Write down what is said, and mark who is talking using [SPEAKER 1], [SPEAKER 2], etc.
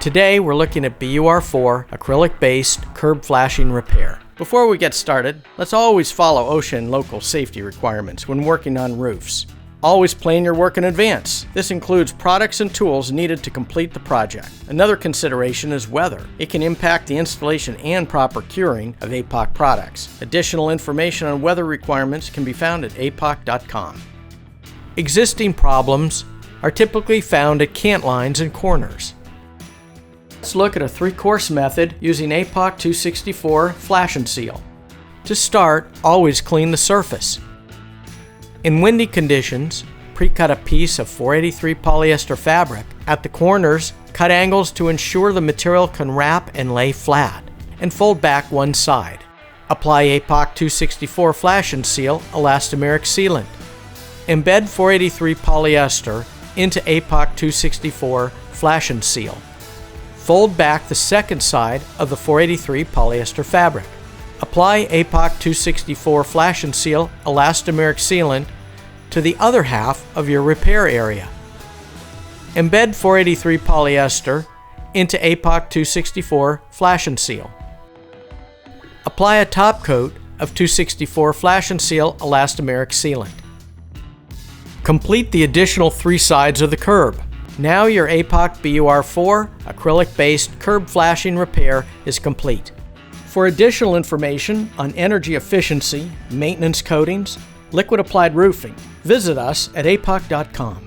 [SPEAKER 1] Today we're looking at BUR4 acrylic-based curb flashing repair. Before we get started, let's always follow OSHA and local safety requirements when working on roofs. Always plan your work in advance. This includes products and tools needed to complete the project. Another consideration is weather. It can impact the installation and proper curing of APOC products. Additional information on weather requirements can be found at APOC.com. Existing problems are typically found at cant lines and corners. Let's look at a three-course method using APOC 264 Flash and Seal. To start, always clean the surface. In windy conditions, pre-cut a piece of 483 polyester fabric. At the corners, cut angles to ensure the material can wrap and lay flat, and fold back one side. Apply APOC 264 Flash and Seal elastomeric sealant. Embed 483 polyester into APOC 264 Flash and Seal. Fold back the second side of the 483 polyester fabric. Apply APOC 264 Flash and Seal elastomeric sealant to the other half of your repair area. Embed 483 polyester into APOC 264 Flash and Seal. Apply a top coat of 264 Flash and Seal elastomeric sealant. Complete the additional three sides of the curb. Now your APOC BUR4 acrylic-based curb flashing repair is complete. For additional information on energy efficiency, maintenance coatings, liquid applied roofing, visit us at APOC.com.